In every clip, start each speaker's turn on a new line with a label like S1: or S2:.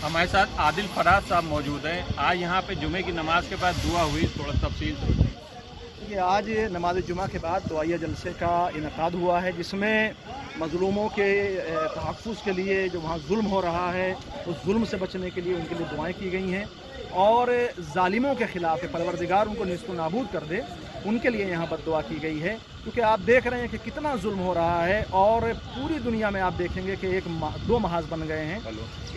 S1: हमारे साथ आदिल फराज साहब मौजूद हैं। आज यहाँ पे जुमे की नमाज के बाद दुआ हुई, थोड़ा तफसील से बताइए।
S2: कि आज नमाज जुमा के बाद दुआया जलसे का इनकाद हुआ है, जिसमें मज़लूमों के तहफ़्फ़ुज़ के लिए जो वहाँ जुल्म हो रहा है उस जुल्म से बचने के लिए उनके लिए दुआएं की गई हैं, और ज़ालिमों के ख़िलाफ़ परवरदिगार उनको निस्त नाबूद कर दे, उनके लिए यहाँ बद्दुआ की गई है। क्योंकि आप देख रहे हैं कि कितना जुल्म हो रहा है, और पूरी दुनिया में आप देखेंगे कि दो महाज बन गए हैं।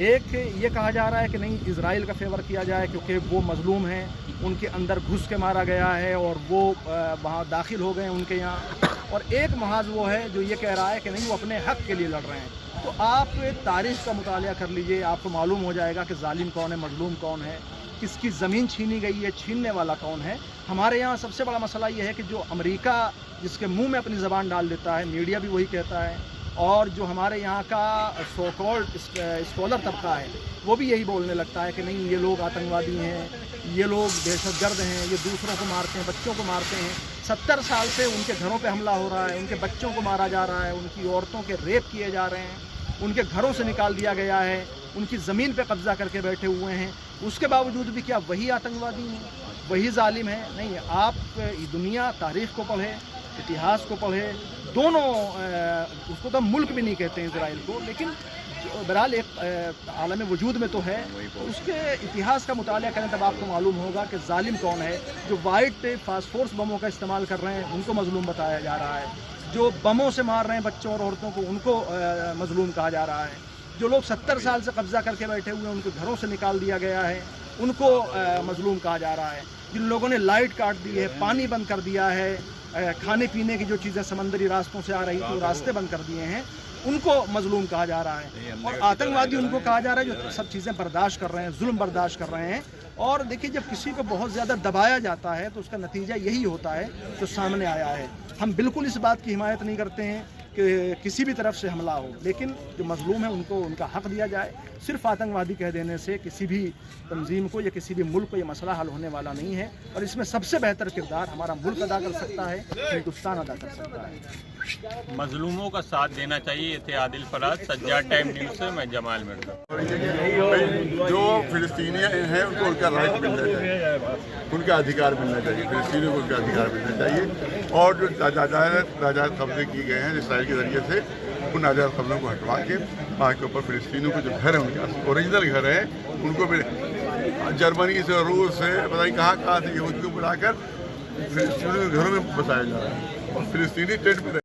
S2: एक ये कहा जा रहा है कि नहीं, इज़राइल का फेवर किया जाए क्योंकि वो मज़लूम हैं, उनके अंदर घुस के मारा गया है और वो वहाँ दाखिल हो गए उनके यहाँ। और एक महाज वो है जो ये कह रहा है कि नहीं, वो अपने हक़ के लिए लड़ रहे हैं। तो आप तारीख़ का मुतालिया कर लीजिए, आपको मालूम हो जाएगा कि ज़ालिम कौन है, मज़लूम कौन है, किसकी ज़मीन छीनी गई है, छीनने वाला कौन है। हमारे यहाँ सबसे बड़ा मसला ये है कि जो अमेरिका जिसके मुंह में अपनी ज़बान डाल देता है, मीडिया भी वही कहता है, और जो हमारे यहाँ का सो कॉल्ड स्कॉलर तबका है वो भी यही बोलने लगता है कि नहीं, ये लोग आतंकवादी हैं, ये लोग दहशतगर्द हैं, ये दूसरों को मारते हैं, बच्चों को मारते हैं। 70 साल से उनके घरों पे हमला हो रहा है, उनके बच्चों को मारा जा रहा है, उनकी औरतों के रेप किए जा रहे हैं, उनके घरों से निकाल दिया गया है, उनकी ज़मीन पे कब्ज़ा करके बैठे हुए हैं। उसके बावजूद भी क्या वही आतंकवादी हैं, वही जालिम हैं? नहीं, आप दुनिया तारीख़ को पढ़े, इतिहास को पढ़े, दोनों उसको तो मुल्क भी नहीं कहते हैं इज़राइल को, लेकिन बहरहाल एक आलम वजूद में तो है। तो उसके इतिहास का मुतालिया करें तब आपको मालूम होगा कि जालिम कौन है। जो वाइट फास्फोर्स बमों का इस्तेमाल कर रहे हैं उनको मज़लूम बताया जा रहा है, जो बमों से मार रहे हैं बच्चों और औरतों को उनको मज़लूम कहा जा रहा है, जो लोग 70 साल से कब्ज़ा करके बैठे हुए हैं, उनके घरों से निकाल दिया गया है, उनको मज़लूम कहा जा रहा है, जिन लोगों ने लाइट काट दी है, पानी बंद कर दिया है, खाने पीने की जो चीज़ें समंदरी रास्तों से आ रही थी वो रास्ते बंद कर दिए हैं, उनको मज़लूम कहा जा रहा है। और आतंकवादी उनको कहा जा रहा है जो सब चीज़ें बर्दाश्त कर रहे हैं, जुल्म बर्दाश्त कर रहे हैं। और देखिए, जब किसी को बहुत ज़्यादा दबाया जाता है तो उसका नतीजा यही होता है जो सामने आया है। हम बिल्कुल इस बात की हिमायत नहीं करते हैं कि किसी भी तरफ से हमला हो, लेकिन जो मज़लूम है उनको उनका हक़ दिया जाए। सिर्फ आतंकवादी कह देने से किसी भी तंजीम को या किसी भी मुल्क को ये मसला हल होने वाला नहीं है, और इसमें सबसे बेहतर किरदार हमारा मुल्क अदा कर सकता है, हिंदुस्तान अदा कर सकता है।
S1: मजलूमों का साथ देना चाहिए। ये थे आदिल फराज, सज्जाद टाइम न्यूज़ से मैं जमाल मिर्जा।
S3: जो फिलिस्तीनी हैं उनको उनका राइट मिलना चाहिए, उनका अधिकार मिलना चाहिए, फिलिस्तीनियों को उनका अधिकार मिलना चाहिए। और जो नाजायज़ कब्जे किए गए हैं इसराइल के ज़रिए से, उन नाजायज़ कब्ज़ों को हटवा के वहाँ के ऊपर फिलिस्तीनियों को जो घर है, उनके ओरिजिनल घर है, उनको भी जर्मनी से, रूस से, पता नहीं कहाँ से यहूदियों को बुलाकर फिलिस्तीनियों के घरों में बसाया जा रहा है, और फिलिस्तीनी टेंट में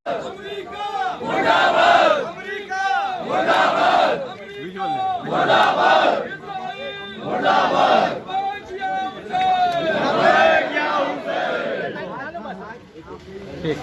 S1: ठीक।